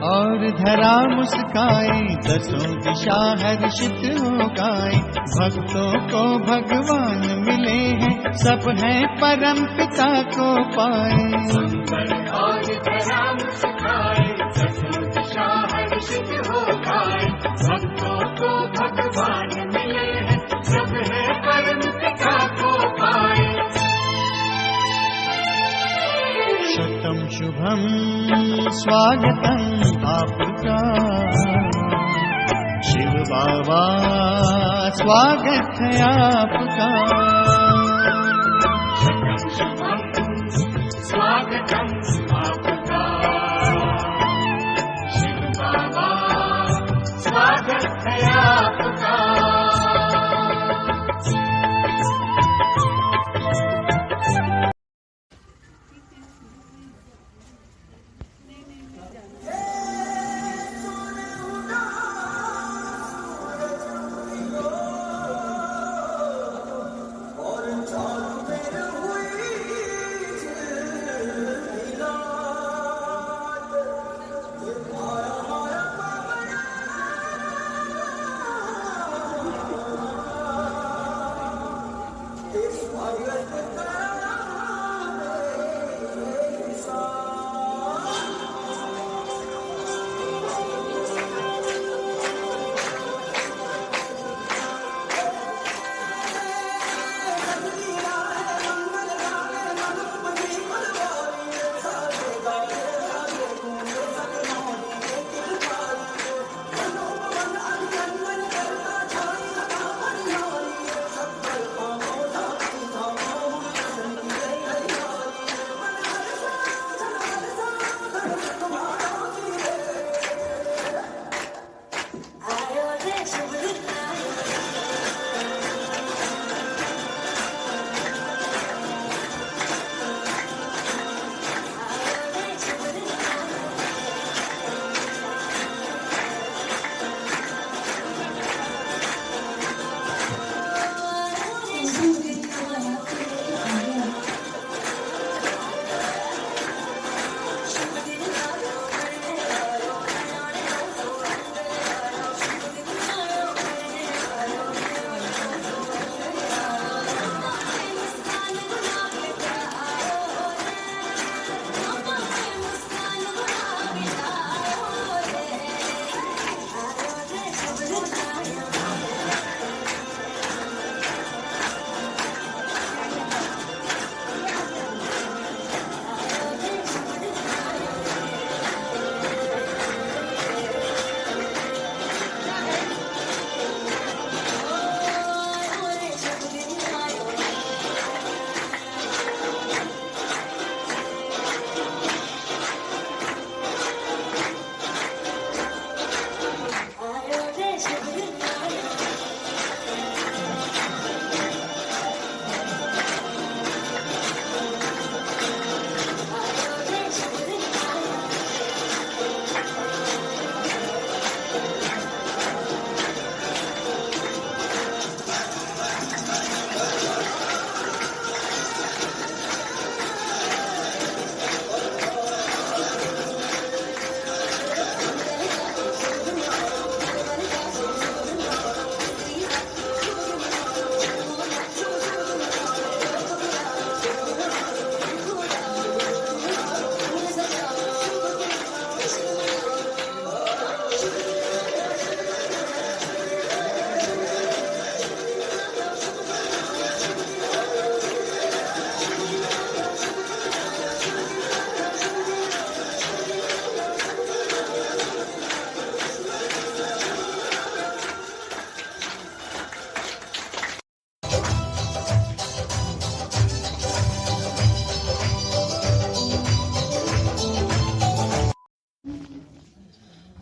और धरा मुस्काए, दसों दिशा हर्षित हो गाए। भक्तों को भगवान मिले हैं, सब हैं परम पिता को पाए। और धरा मुस्काए, दसों दिशा हर्षित हो गाए। भक्तों को भगवान मिले हैं, सब हैं परम पिता को पाए। शतम शुभम स्वागतम आपका, शिव बाबा स्वागत है आपका। शतम शुभम स्वागतम आपका, शिव बाबा स्वागत है आपका।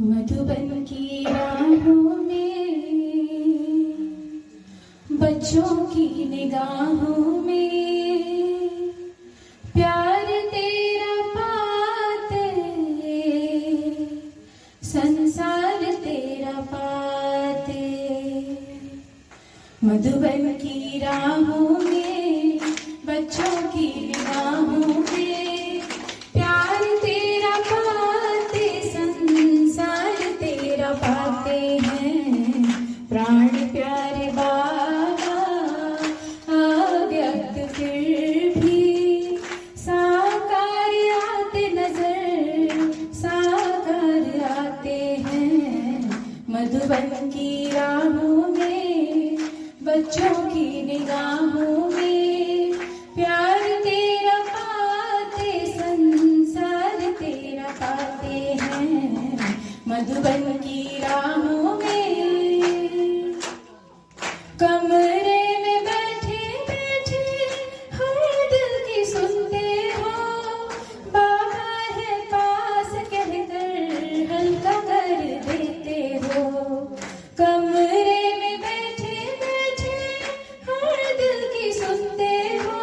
मधुबन की राहों में, बच्चों की निगाहों में, प्यार तेरा पाते, संसार तेरा पाते। मधुबन की राहों में, बच्चों की निगाहों में, प्यार तेरा पाते, संसार मधुबन की राहों में, बच्चों की निगाहों में, प्यार तेरा पाते संसार तेरा पाते हैं। मधुबन की राहों में, कमरे में बैठे बैठे हर दिल की सुनते हो, बाबा है पास कहकर हल्का कर देते हो। कमरे में बैठे बैठे हर दिल की सुनते हो,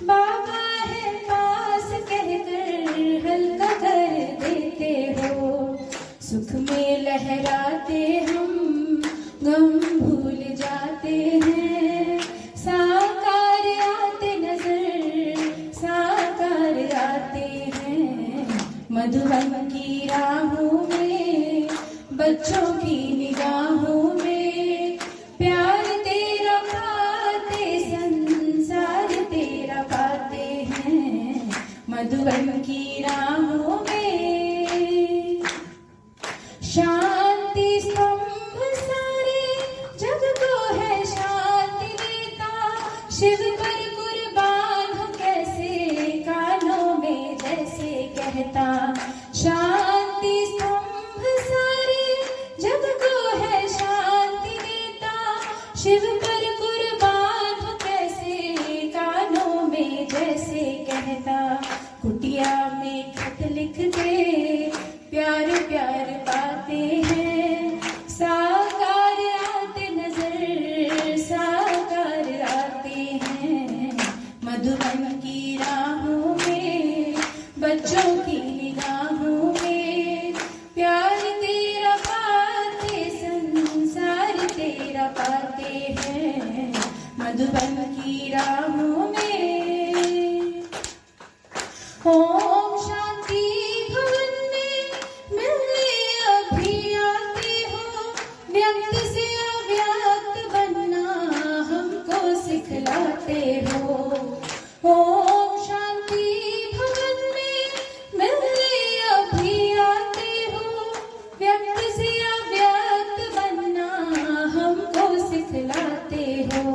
बाबा है पास कहकर हल्का कर देते हो। सुख में लहराते हम गम भूल जाते हैं, साकार आते नजर साकार आते हैं। मधुबन की राहों में, बच्चों की निगाहों में, प्यार तेरा पाते संसार तेरा पाते हैं। मधुबन की राहों में, शांति स्तंभ सारे जग को है शांति देता, शिव पर कुर्बान हो कैसे कानों में जैसे कहता। शांति स्तंभ सारे जग को है शांति देता, शिव पर कुर्बान हो कैसे कानों में जैसे कहता। कुटिया में खत लिखते प्यार प्यार पाते हैं, साकार आते नजर साकार आते हैं। मधुबन की राहों में, बच्चों की निगाहों में, प्यार तेरा पाते संसार तेरा पाते हैं। मधुबन की राहों में। ओम शांति भवन में मिलने अभी आते हो, व्यक्त से अव्यक्त बनना हमको सिखलाते हो। ओम शांति भवन में मिलने अभी आते हो, व्यक्त से अव्यक्त बनना हमको सिखलाते हो।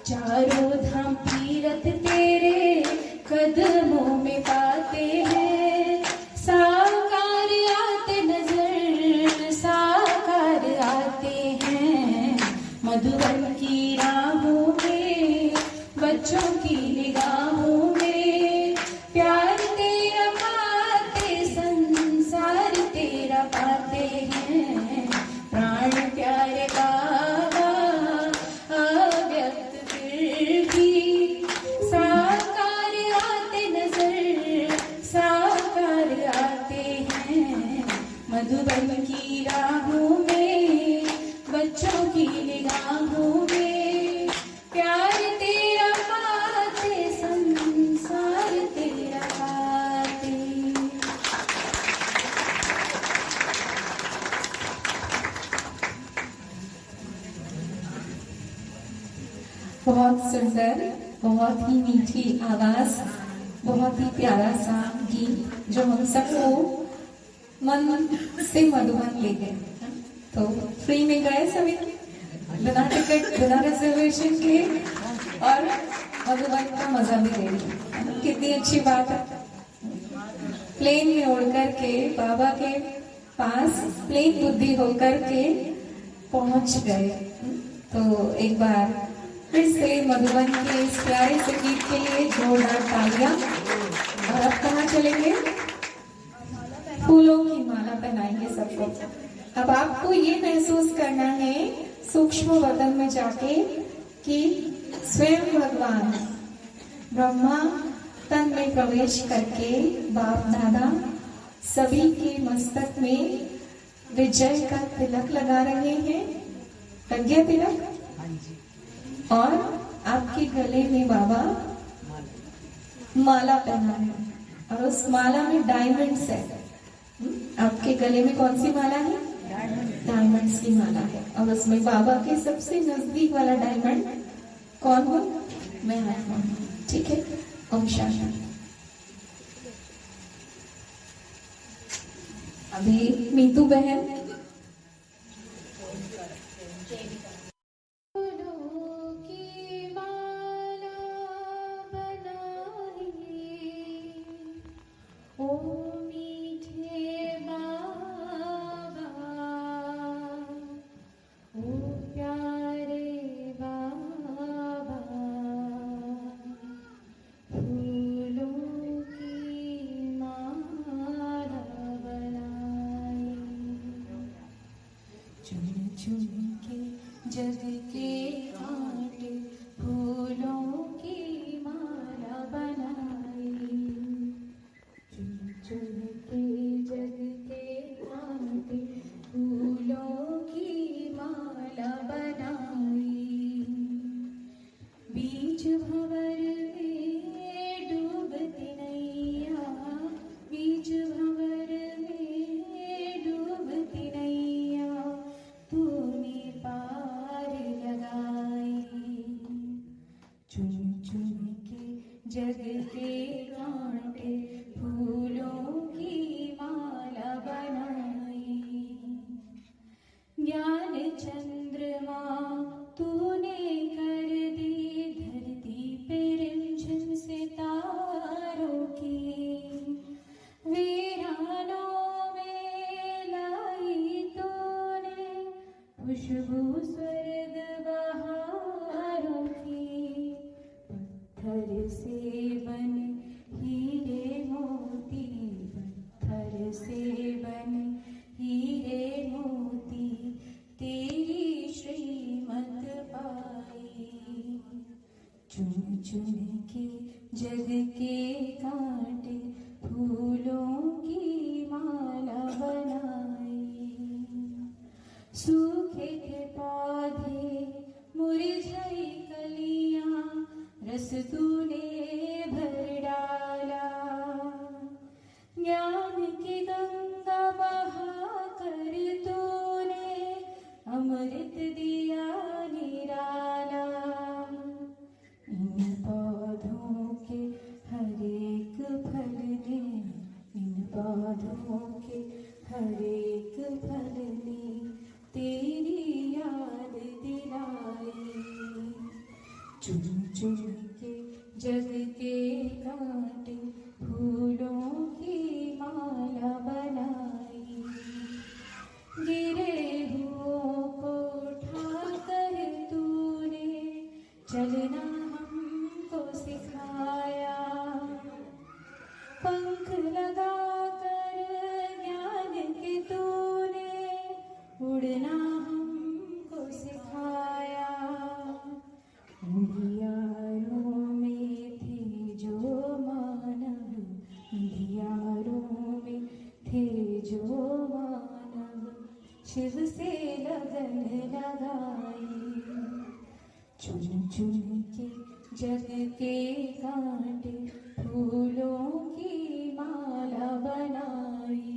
चारों धाम तीरथ तेरे कदमों में पाते हैं, साकार आते नजर साकार आते हैं। मधुबन की राहों में, बच्चों की निगाहों में, प्यार तेरा पाते संसार तेरा पाते हैं। प्राण प्यारे बाबा अव्यक्त फिर भी साकार आते नजर साकार आते हैं। मधुबन की राहों में, बच्चों की निगाहों में, प्यार तेरा पाते संसार तेरा पाते। बहुत सुंदर, बहुत ही मीठी आवाज, बहुत ही प्यारा सा गीत जो हम सबको मन से मधुबन ले गए। तो फ्री में गए सभी, बिना टिकट बिना रिजर्वेशन के, और मधुबन का मजा भी ले लिया। कितनी अच्छी बात है। प्लेन में उड़ करके बाबा के पास प्लेन बुद्धि होकर के पहुंच गए। तो एक बार फिर से मधुबन के इस प्यारे से गीत के लिए जोरदार तालियां। और अब कहाँ चलेंगे? फूलों की माला पहनाएंगे सबको। अब आपको ये महसूस करना है सूक्ष्म वतन में जाके कि स्वयं भगवान ब्रह्मा तन में प्रवेश करके बाप दादा सभी के मस्तक में विजय का तिलक लगा रहे हैं। लग गया तिलक? और आपके गले में बाबा माला पहना है, और उस माला में डायमंड्स है। आपके गले में कौन सी माला है? डायमंड्स की माला है। और उसमें बाबा के सबसे नजदीक वाला डायमंड कौन हो? मैं हूं। ठीक है। ओम शांति। अभी मीतू बहन चुन के जग के कांटे फूलों की माला बनाई, चुन चुन के जग के कांटे फूलों की माला बनाई। बीच भंवर में डूबती नैया, बीच भंवर में डूबती नैया तूने पार लगाई, चुन चुन के जग के कांटे फूलों की माला बनाई। ज्ञान चंद्रमा तूने कर दी धरती पे रिमझिम सितारों की, वीरानों में लाई तूने खुशबू स्वर्ग बहारों की। पत्थर से बने हीरे मोती, पत्थर से बने हीरे मोती तेरी श्रीमत पाई, चुन चुन के जग के कांटे फूलों की माला बनाई। सूखे थे पौधे मुरझाई कलियां रस तूने भर डाला, ज्ञान की गंगा बहा कर तूने अमृत दिया निराला। इन पौधों के हर एक फल ने, इन पौधों के हर एक फल ने तेरी याद दिलाई, चुन चुन के जग के कांटे फूलों की माला बनाई। गिरे हुओं को उठाकर तूने चलना हमको सिखाया, पंख लगाकर ज्ञान के तूने उड़ना हमको सिखाया। अंधियारों में थे जो मानव, अंधियारों में थे जो मानव शिव से लगन लगाई, चुन चुन के जग के कांटे फूलों की माला बनाई।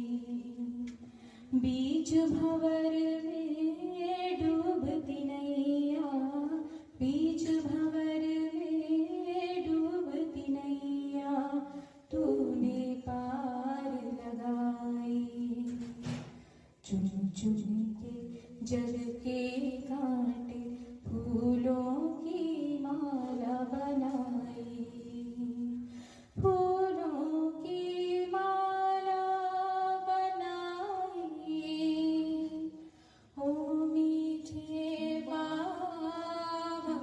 बीच भंवर में डूबती नैया, बीच भंवर में डूबती नैया तूने पार लगाई, चुन चुन के जग के कांटे फूलों की माला बनाई। फूलों की माला बनाई, ओ मीठे बाबा,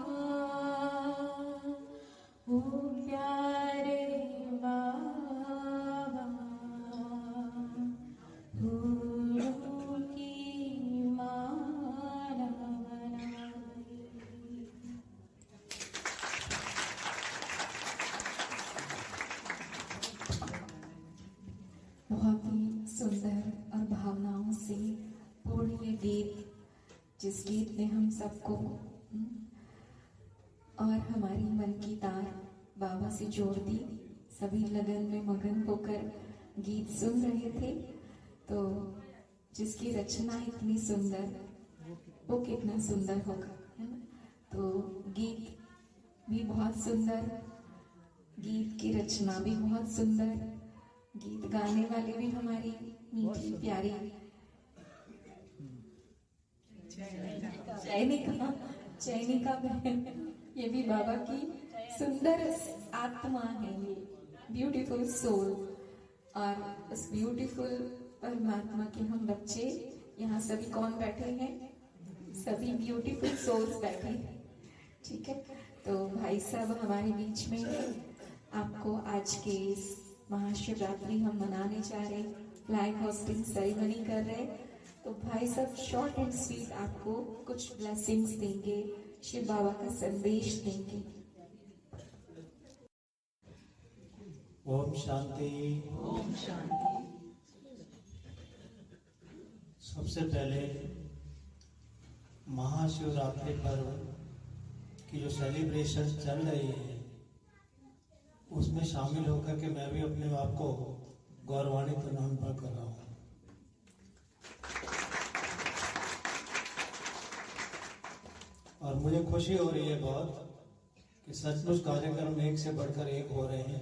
ओ प्यारे बाबा, फूलों की माला बनाई। बहुत ही सुंदर और भावनाओं से पूर्ण ये गीत, जिस गीत ने हम सबको और हमारी मन की तार बाबा से जोड़ दी। सभी लगन में मगन होकर गीत सुन रहे थे, तो जिसकी रचना इतनी सुंदर, वो कितना सुंदर होगा, है ना। तो गीत भी बहुत सुंदर, गीत की रचना भी बहुत सुंदर, गीत गाने वाले भी हमारी मीठी प्यारी चैनिका बहन, ये भी बाबा की सुंदर आत्मा है, ये ब्यूटीफुल सोल। और उस ब्यूटीफुल परमात्मा के हम बच्चे यहाँ सभी कौन बैठे हैं, सभी ब्यूटीफुल सोल्स बैठे हैं, ठीक है। तो भाई साहब हमारे बीच में है, आपको आज के इस महाशिवरात्रि हम मनाने जा रहे, फ्लैग होस्टिंग सेरेमनी कर रहे, तो भाई साहब शॉर्ट एंड स्वीट आपको कुछ ब्लेसिंग्स देंगे, शिव बाबा का संदेश देंगे। ओम शांति। ओम शांति। सबसे पहले महाशिवरात्रि पर्व की जो सेलिब्रेशन चल रही है उसमें शामिल होकर के मैं भी अपने आप को गौरवान्वित अनुभव कर रहा हूँ। और मुझे खुशी हो रही है बहुत कि सचमुच कार्यक्रम एक से बढ़कर एक हो रहे हैं।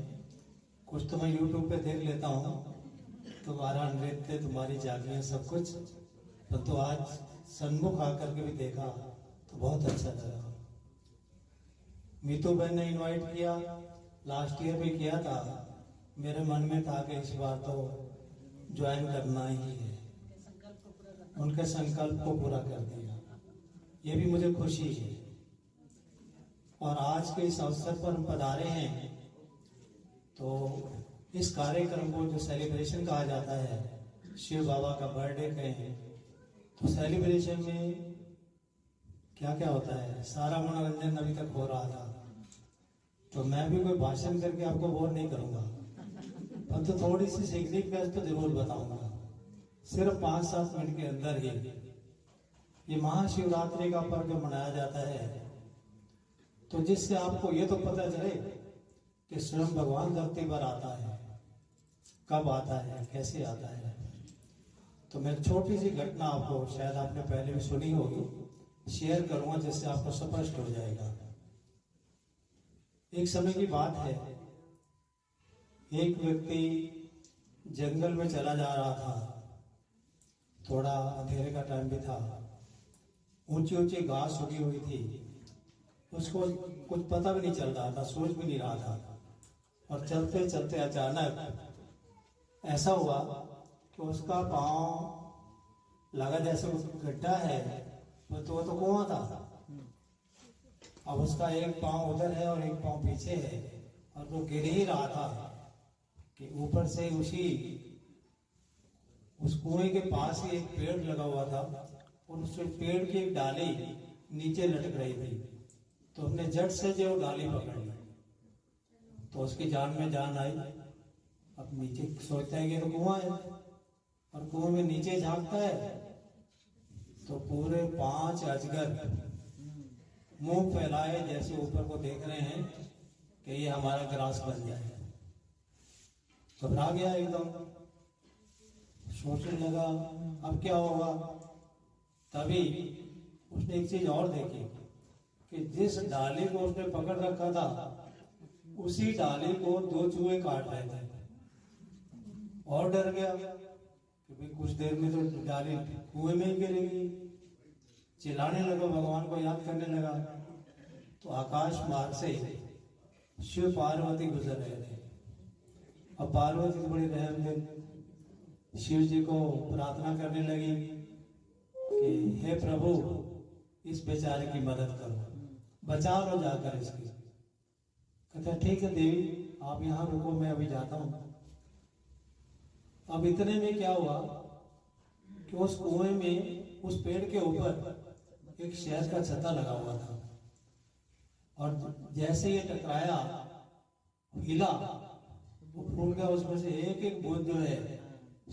कुछ तो मैं यूट्यूब पे देख लेता हूँ, तुम्हारा नृत्य, तुम्हारी झांकियाँ, सब कुछ, परंतु आज सन्मुख आकर के भी देखा तो बहुत अच्छा लगा। मीतू बहन ने इनवाइट किया, लास्ट ईयर भी किया था। मेरे मन में था कि इस बार तो ज्वाइन करना ही है। उनके संकल्प को पूरा कर दिया, ये भी मुझे खुशी है। और आज के इस अवसर पर हम पधारे हैं तो इस कार्यक्रम को जो सेलिब्रेशन कहा जाता है, शिव बाबा का बर्थडे कहें, तो सेलिब्रेशन में क्या क्या होता है, सारा मनोरंजन अभी तक हो रहा था। तो मैं भी कोई भाषण करके आपको बोर नहीं करूंगा, पर तो थोड़ी सी सिग्निफिकेंस तो जरूर बताऊंगा। सिर्फ 5-7 मिनट के अंदर ही ये महाशिवरात्रि का पर्व मनाया जाता है, तो जिससे आपको ये तो पता चले कि स्वयं भगवान धरती पर आता है। कब आता है, कैसे आता है, तो मैं छोटी सी घटना आपको, शायद आपने पहले भी सुनी होगी, शेयर करूंगा जिससे आपको स्पष्ट हो जाएगा। एक समय की बात है, एक व्यक्ति जंगल में चला जा रहा था। थोड़ा अंधेरे का टाइम भी था, ऊंची ऊंची घास उगी हुई थी, उसको कुछ पता भी नहीं चल रहा था, सोच भी नहीं रहा था। और चलते चलते अचानक ऐसा हुआ कि उसका पांव लगा जैसे गड्ढा है, वो तो कुआं था। अब उसका एक पांव उधर है और एक पांव पीछे है, और वो गिर ही रहा था कि ऊपर से उस कुएं के पास ही एक पेड़ लगा हुआ था, और उस पेड़ की एक डाली नीचे लटक रही थी। तो हमने झट से जो डाली पकड़ ली, तो उसकी जान में जान आई। अब नीचे सोचता है कि तो कुआं है, और कुएं में नीचे झांकता है तो पूरे 5 अजगर मुंह फैलाए जैसे ऊपर को देख रहे हैं कि ये हमारा ग्रास बन जाए। घबरा गया एकदम, सोचने लगा अब क्या होगा। तभी उसने एक चीज और देखी कि जिस डाली को उसने पकड़ रखा था, उसी डाली को 2 चूहे काट रहे थे। और डर गया कि भाई कुछ देर में तो डाली कुएं में ही गिरेगी। चिल्लाने लगा, भगवान को याद करने लगा। तो आकाश मार्ग से शिव पार्वती गुजर रहे थे। अब पार्वती बड़ी रहम दिल शिव जी को प्रार्थना करने लगी कि हे प्रभु, इस बेचारे की मदद करो, बचा लो जाकर इसकी। कहता ठीक है देवी, आप यहाँ रुको, मैं अभी जाता हूं। अब इतने में क्या हुआ कि उस कुएं में, उस पेड़ के ऊपर एक शहद का छत्ता लगा हुआ था, और जैसे ये टकराया, हिला, वो फूल गया। उसमें से एक एक बूंद जो है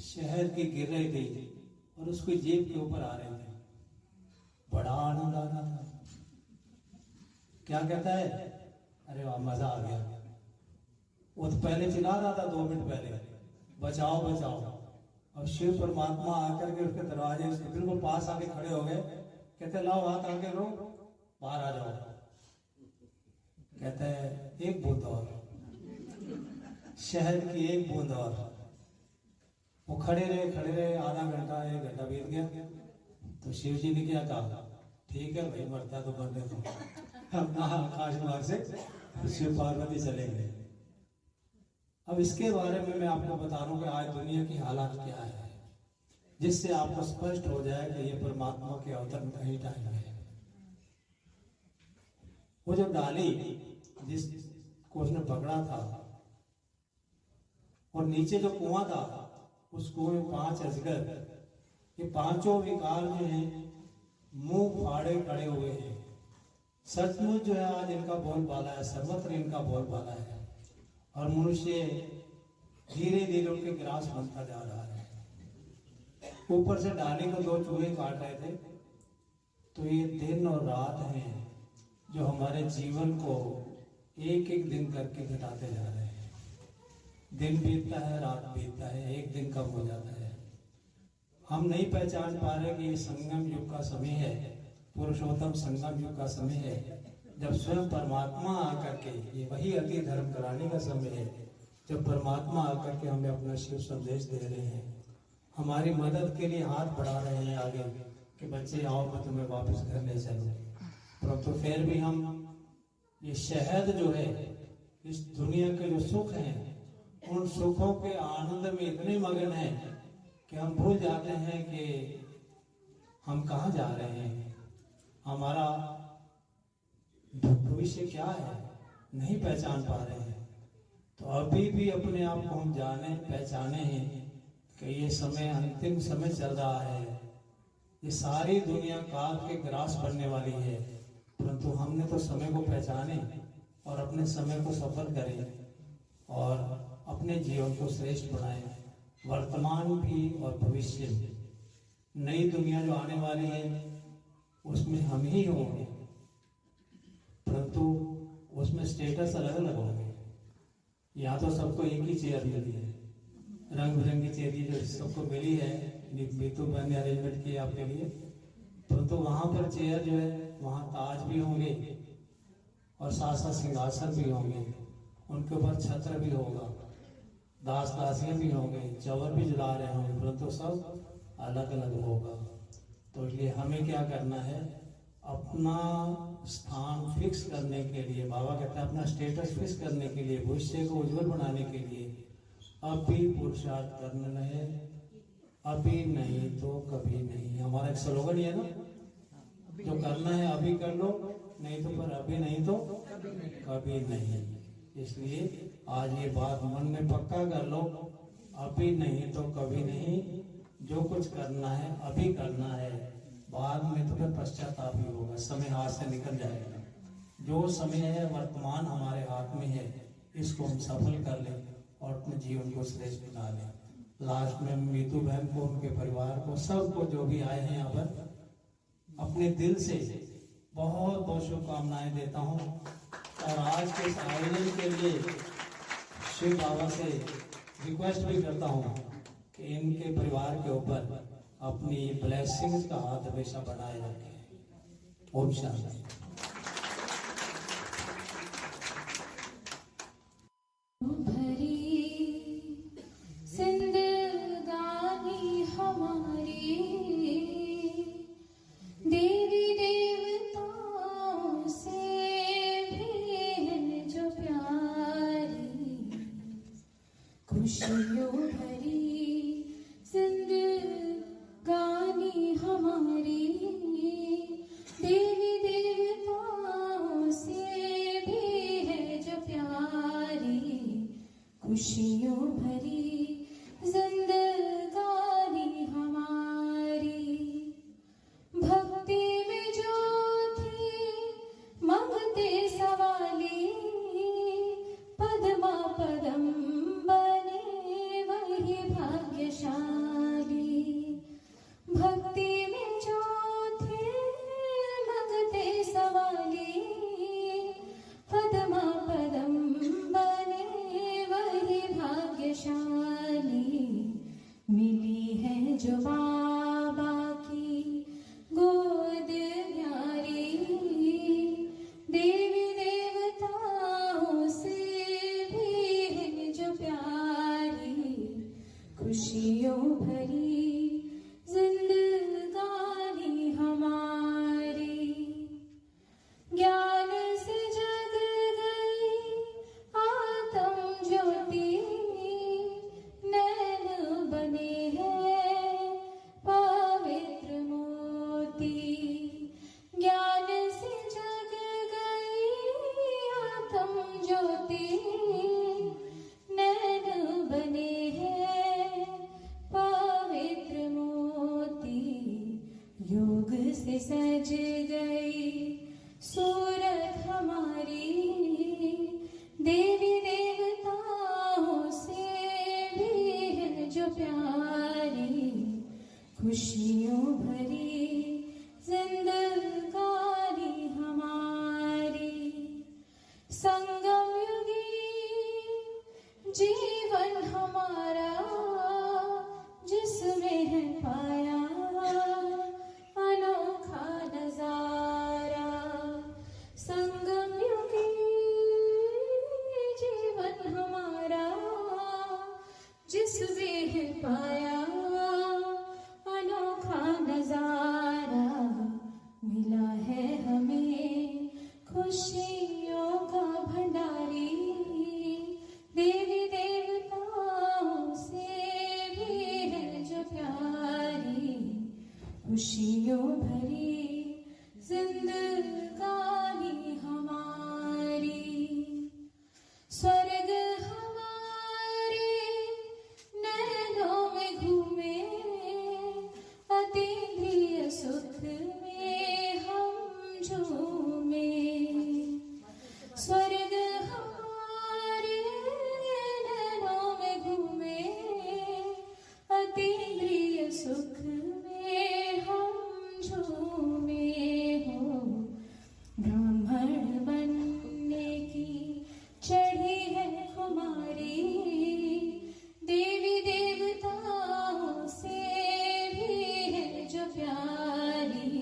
शहद की गिर रही थी और उसकी जेब के ऊपर आ रहे थे। बड़ा आनंद आ रहा था। क्या कहता है, अरे वाह, मजा आ गया। वो तो पहले चिल्ला रहा था 2 मिनट पहले, बचाओ बचाओ। अब शिव परमात्मा आकर के उसके दरवाजे उसके बिल्कुल पास आके खड़े हो गए। कहते लाओ हाथ आगे रो, बाहर आ जाओ। कहते हैं एक बूंद और, शहद की एक बूंद और। वो खड़े रहे आधा घंटा, 1 घंटा बीत गया। तो शिव जी ने क्या कहा, ठीक है भाई, मरता तो मरने दो। अपना आकाश मार्ग से शिव पार्वती चले गए। अब इसके बारे में मैं आपको बता रहा हूं कि आज दुनिया की हालात क्या है, जिससे आपको स्पष्ट हो जाए कि ये परमात्मा के अवतरण का ही टाइम है। वो जो डाली जिसको उसने पकड़ा था, और नीचे जो कुआं था, उस कुएं में 5 अजगर ये पांचों विकार जो हैं मुंह फाड़े खड़े हुए हैं। सचमुच जो है आज इनका बोलबाला है, सर्वत्र इनका बोलबाला है और मनुष्य धीरे धीरे उनके ग्रास बनता जा रहा है। ऊपर से डाली को 2 चूहे काट रहे थे, तो ये दिन और रात हैं जो हमारे जीवन को एक एक दिन करके घटाते जा रहे हैं। दिन बीतता है, रात बीतता है, एक दिन कम हो जाता है। हम नहीं पहचान पा रहे कि ये संगम युग का समय है, पुरुषोत्तम संगम युग का समय है, जब स्वयं परमात्मा आकर के, ये वही अति धर्म कराने का समय है, जब परमात्मा आकर के हमें अपना शिव संदेश दे रहे हैं, हमारी मदद के लिए हाथ बढ़ा रहे हैं आगे कि बच्चे आओ मैं तुम्हें वापस घर ले चलूं। परंतु फिर भी हम ये शहद जो है, इस दुनिया के जो सुख हैं, उन सुखों के आनंद में इतने मगन हैं कि हम भूल जाते हैं कि हम कहाँ जा रहे हैं, हमारा भविष्य क्या है, नहीं पहचान पा रहे हैं। तो अभी भी अपने आप को हम जाने पहचाने हैं कि ये समय अंतिम समय चल रहा है, ये सारी दुनिया काल के ग्रास बनने वाली है। परंतु हमने तो समय को पहचाने और अपने समय को सफल करें और अपने जीवन को श्रेष्ठ बनाएं, वर्तमान भी और भविष्य भी। नई दुनिया जो आने वाली है उसमें हम ही होंगे, परंतु उसमें स्टेटस अलग अलग होंगे। यहाँ तो सबको एक ही चेयर मिली है, रंग बिरंगी चेयर जो सबको मिली है, नीतू बहन ने अरेंजमेंट की आपके लिए, परंतु वहाँ पर चेयर जो है वहाँ ताज भी होंगे और साथ साथ सिंहासन भी होंगे, उनके ऊपर छत्र भी होगा, दास दासियां भी होंगे, चवर भी जला रहे होंगे, परंतु सब अलग अलग होगा। तो इसलिए हमें क्या करना है, अपना स्थान फिक्स करने के लिए, बाबा कहते हैं अपना स्टेटस फिक्स करने के लिए, भविष्य को उज्जवल बनाने के लिए अभी पुरुषार्थ करना है, अभी नहीं तो कभी नहीं। हमारा एक स्लोगन है ना, जो करना है अभी कर लो, नहीं तो पर अभी नहीं तो कभी नहीं। इसलिए आज ये बात मन में पक्का कर लो, अभी नहीं तो कभी नहीं। जो कुछ करना है अभी करना है, बाद में तो फिर पश्चाताप ही होगा, समय हाथ से निकल जाएगा। जो समय है वर्तमान हमारे हाथ में है, इसको हम सफल कर लें और अपने जीवन को श्रेष्ठ बना लें। लास्ट में मीतू बहन को, उनके परिवार को, सबको जो भी आए हैं यहाँ पर, अपने दिल से बहुत बहुत शुभकामनाएं देता हूँ। और आज के इस आयोजन के लिए शिव बाबा से रिक्वेस्ट भी करता हूँ कि इनके परिवार के ऊपर अपनी ब्लेसिंग्स का हाथ हमेशा बनाए रखें। ओम शांति। जिंदगानी हमारी देवी देवताओं से भी है जो प्यारी, खुशियों भरी जिंदगानी हमारी देवी देवताओं से भी है जो प्यारी, खुशियों भरी जिंदगानी हमारी। भक्ति में जो थी मंगते सवाली, पद्मा पदम बने वही भाग्यशाली। भक्ति में जो थे मंगते सवाली, पद्मा पदम बने वही भाग्यशाली। मिली है जो बाबा की गोद न्यारी, देवी देवताओं से भी है जो प्यारी, खुशियों भरी जिंदगानी हमारी। ज्ञान से जग गई आत्म ज्योति, नैन बने हैं पवित्र मोती। ज्ञान से जग गई आत्म ज्योति, नैन बने हैं पवित्र प्यारी, खुशियों भरी जिंदगानी हमारी। संगम युगी जीवन हमारा, जिसमें है पाया अनोखा नजारा। संगम युगी जीवन हमारा, जिसमें है पाया अनोखा नजारा। मिला है हमें खुशियों का भंडारी, देवी देवताओं से भी है जो प्यारी, खुशियों भरी जिंदगानी हमारी। स्वर्ग हमारे नैनों में घूमे, अतीन्द्रिय सुख में हम झूमे। स्वर्ग हमारे नैनों में घूमे, अतीन्द्रिय सुख में हम झूमे। हो ब्राह्मण बनने की चढ़ी है खुमारी, देवी देवताओं से भी है जो प्यारी,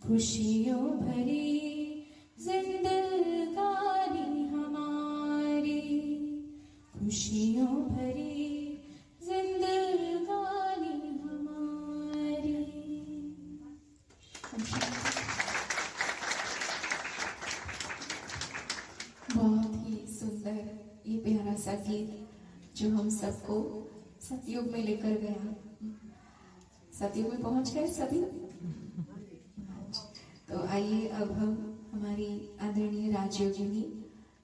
खुशियों भरी जिंदगानी हमारी। खुशियों भरी जिंदगानी हमारी। बहुत ही सुंदर ये प्यारा सा गीत जो हम सबको सतयुग में लेकर गया। सतयुग में पहुंच गए सभी। तो आइए अब हम हमारी आदरणीय राजयोगिनी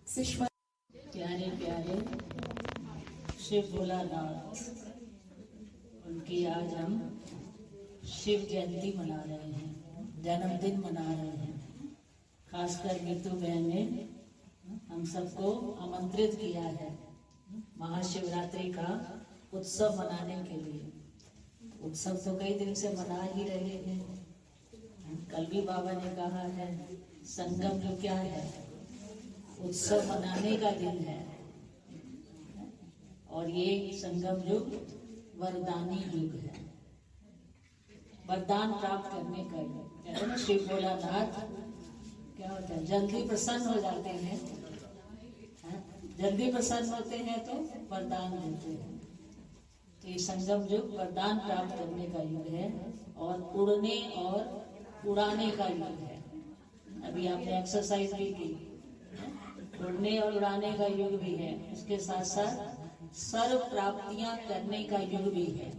सुषमा। प्यारे प्यारे शिव भोलानाथ, उनकी आज हम शिव जयंती मना रहे हैं, जन्मदिन मना रहे हैं। खासकर मीतू बहन ने हम सबको आमंत्रित किया है महाशिवरात्रि का उत्सव मनाने के लिए। उत्सव तो कई दिन से मना ही रहे हैं। कल भी बाबा ने कहा है संगम जो क्या है, उत्सव मनाने का दिन है। और ये संगम युग वरदानी युग है, वरदान प्राप्त करने का युग। कहते हैं ना शिव भोलानाथ क्या होता है, जल्दी प्रसन्न हो जाते हैं। जल्दी प्रसन्न होते हैं तो वरदान देते हैं। तो ये संगम युग वरदान प्राप्त करने का युग है और उड़ने और उड़ाने का युग है। अभी आपने एक्सरसाइज भी की, उड़ने और उड़ाने का युग भी है। उसके साथ साथ सर्व प्राप्तियां करने का युग भी है।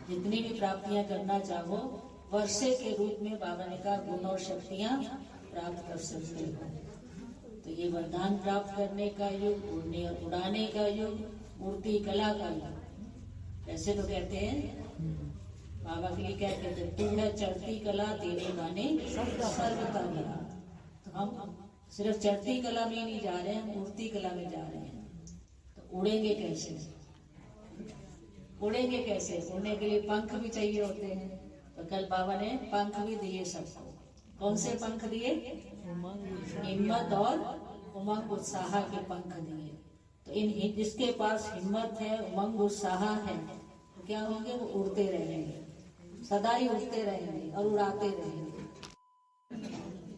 जितनी भी प्राप्तियां करना चाहो वर्षे के रूप में बाबा ने कहा गुण और शक्तियां प्राप्त कर सकते हो। तो ये वरदान प्राप्त करने का युग, उड़ने और उड़ाने का युग, मूर्ति कला का युग। ऐसे तो कहते हैं बाबा के लिए क्या कहते हैं, तू है चढ़ती कला तेरे माने सर्व का कला। तो हम सिर्फ चढ़ती कला में नहीं जा रहे हैं, मूर्ति कला में जा रहे हैं। तो उड़ेंगे कैसे, उड़ेंगे कैसे? उड़ने के लिए पंख भी चाहिए होते हैं। तो कल बाबा ने पंख भी दिए सबको। कौन से पंख दिए? हिम्मत और उमंग उत्साह के पंख दिए। तो इन जिसके पास हिम्मत है, उमंग उत्साह है, तो क्या होंगे? वो उड़ते रहेंगे, सदा ही उड़ते रहेंगे और उड़ाते रहेंगे।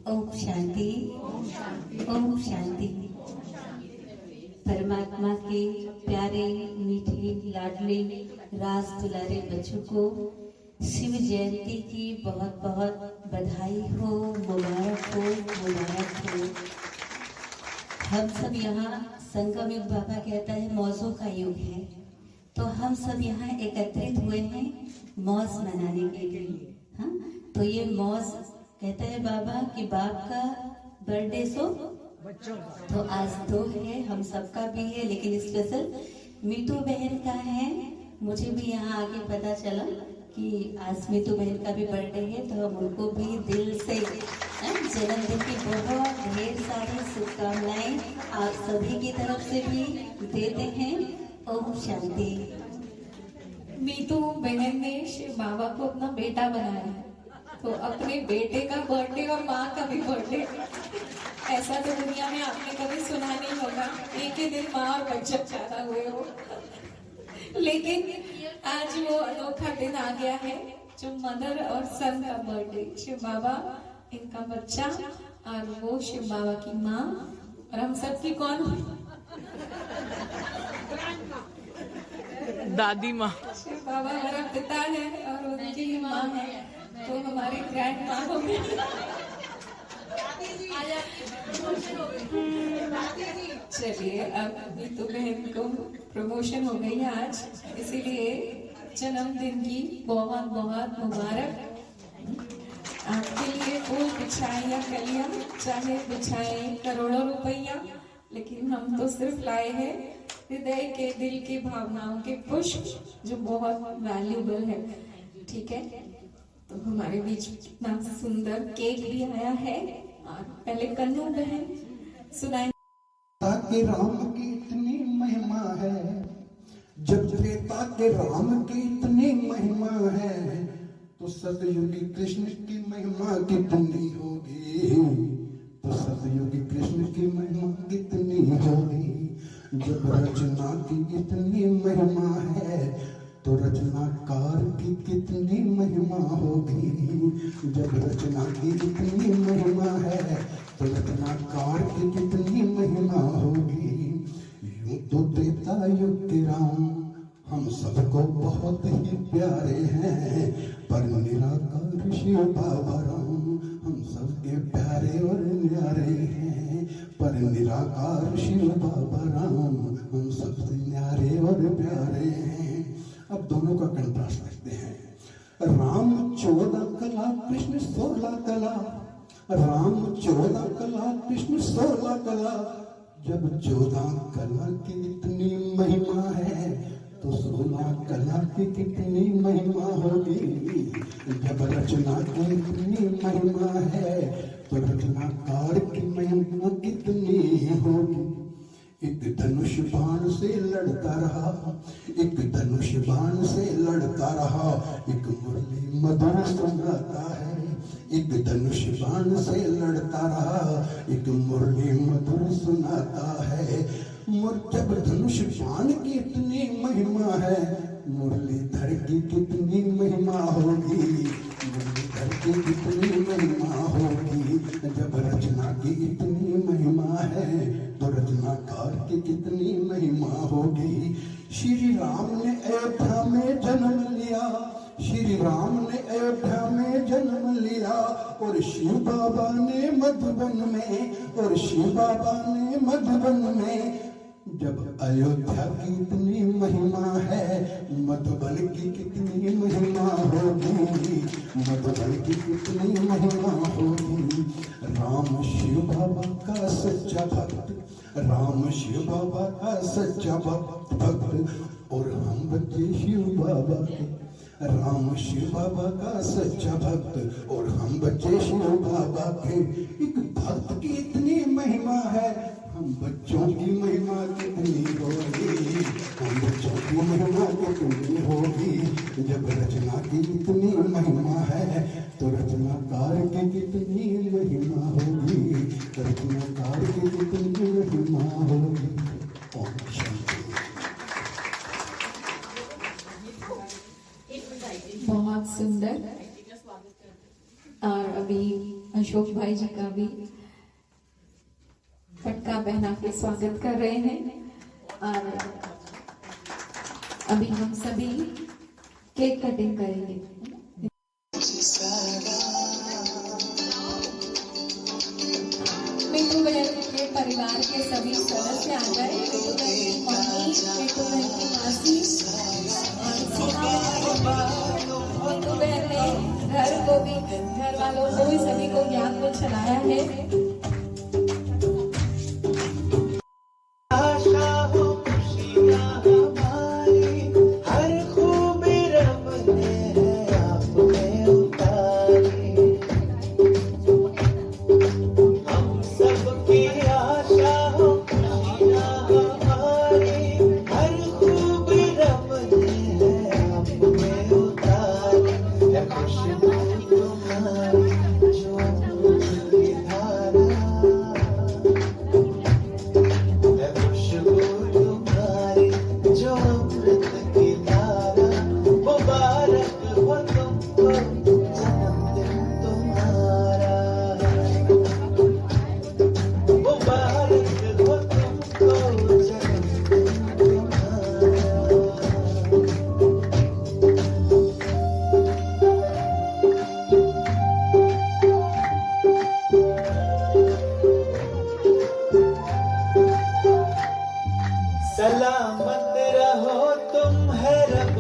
ओम शांति, ओम शांति। परमात्मा के प्यारे मीठे लाडले रास दुलारे बच्चों को शिव जयंती की बहुत बहुत बधाई हो, मुबारक हो, मुबारक हो। हम सब यहाँ संगम युग बाबा कहता है मौजों का युग है, तो हम सब यहाँ एकत्रित हुए हैं मौज मनाने के लिए। हाँ, तो ये मौज कहता है बाबा कि बाप का बर्थडे सो बच्चों का, तो आज तो है, हम सबका भी है, लेकिन स्पेशल मीतू बहन का है। मुझे भी यहाँ आगे पता चला कि आज मीतू बहन का भी बर्थडे है, तो हम उनको भी दिल से जन्मदिन की बहुत ढेर सारी शुभकामनाएं आप सभी की तरफ से भी देते हैं। ओम शांति। मीतू बहन ने शिव बाबा को अपना बेटा बनाया, तो अपने बेटे का बर्थडे और माँ का भी बर्थडे, ऐसा तो दुनिया में आपने कभी सुना नहीं होगा, एक ही दिन माँ और बच्चा पैदा हुए हो। लेकिन आज वो अनोखा दिन आ गया है जो मदर और सन का बर्थडे, शिव बाबा इनका बच्चा और वो शिव बाबा की माँ, और हम सबकी कौन? दादी माँ। शिव बाबा हमारा पिता है और उनकी माँ है, तो हमारी ग्रैंड माँ हो गई। चलिए, अब नीतू बहन को प्रमोशन हो गई है आज, इसीलिए जन्मदिन की बहुत बहुत मुबारक। आपके लिए फूल बिछाए या कलियां, चाहे बिछाए करोड़ों रुपया, लेकिन हम तो सिर्फ लाए हैं हृदय के, दिल की भावनाओं के पुष्प, जो बहुत वैल्यूबल है। ठीक है, तो हमारे बीच इतना सुंदर केक भी आया है, और पहले कन्नू बहन सुनाए। के राम की इतनी महिमा है, जब त्रेता के राम की इतनी महिमा है, तो सतयुगी कृष्ण की महिमा कितनी होगी, तो सतयुगी कृष्ण की महिमा कितनी होगी। जब रचना की इतनी महिमा है, तो रचनाकार की कितनी महिमा होगी। जब रचना की इतनी महिमा है, तो रचनाकार की कितनी महिमा होगी। यूं तो त्रेता युग के राम हम सबको बहुत ही प्यारे हैं, पर निराकार शिव बाबा राम हम सबके प्यारे और न्यारे हैं, पर निराकार शिव बाबा राम हम सबसे न्यारे और प्यारे हैं। अब दोनों का कंट्रास्ट देखते हैं। राम 14 कला, कृष्ण 16 कला। राम 14 कला, कृष्ण 16 कला। जब 14 कला की इतनी महिमा है, तो 16 कला की कितनी महिमा होगी। जब रचना की इतनी महिमा है, तो रचनाकार की महिमा कितनी होगी। एक धनुष बाण से लड़ता रहा, एक धनुष बाण से लड़ता रहा, एक मुरली मधुर सुनाता है। एक धनुष बाण से लड़ता रहा, एक मुरली मधुर सुनाता है। जब धनुष बाण की इतनी महिमा है, मुरलीधर की कितनी महिमा होगी। मुरलीधर की कितनी महिमा होगी। जब रचना की इतनी महिमा है, तो रचनाकार की कितनी महिमा होगी। श्री राम ने अयोध्या में जन्म लिया, श्री राम ने अयोध्या में जन्म लिया, और शिव बाबा ने मधुबन में, और शिव बाबा ने मधुबन में। जब अयोध्या की इतनी महिमा है, मधुबन की कितनी महिमा होगी। मधुबन की कितनी महिमा होगी। राम शिव बाबा का सच्चा भक्त, राम शिव बाबा का सच्चा भक्त, और हम बच्चे शिव बाबा के। राम शिव बाबा का सच्चा भक्त, और हम बच्चे शिव बाबा के। एक भक्त की इतनी महिमा है, हम बच्चों की महिमा कितनी होगी। हम बच्चों की महिमा कितनी होगी। जब रचना की इतनी महिमा है, तो रचनाकार की कितनी महिमा होगी। रचनाकार की कितनी महिमा होगी। ओम शांति। बहुत सुंदर। और अभी अशोक भाई जी का भी पटका पहना के स्वागत कर रहे हैं। और अभी हम सभी केक कटिंग करेंगे। मिट्टू बहन के परिवार के सभी सदस्य आ गए। मिट्टू बहन की मम्मी, मिट्टू बहन की मासी और मिट्टू बहन ने घर को भी, घर वालों को भी, सभी को ज्ञान में चलाया है।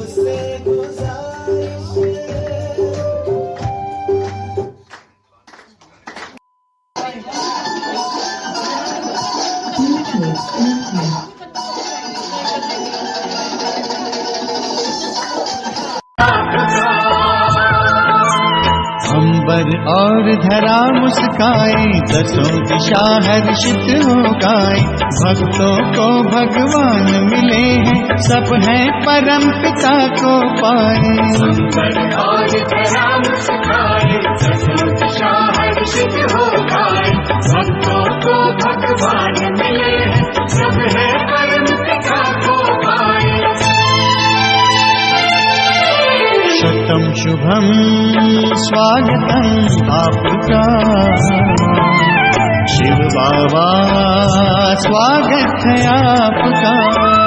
से गुजारिश अंबर और धरा मुस्काए, दसों दिशा हर्षित हो गाए। भक्तों को भगवान मिले हैं, सब हैं परम पिता को पाए। अंबर और धरा मुस्काए, दसों दिशा हर्षित हो गाए। भक्तों को भगवान मिले हैं, सब हैं परम पिता को पाए। शतम शुभम स्वागतम आपका, शिव बाबा स्वागत है आपका।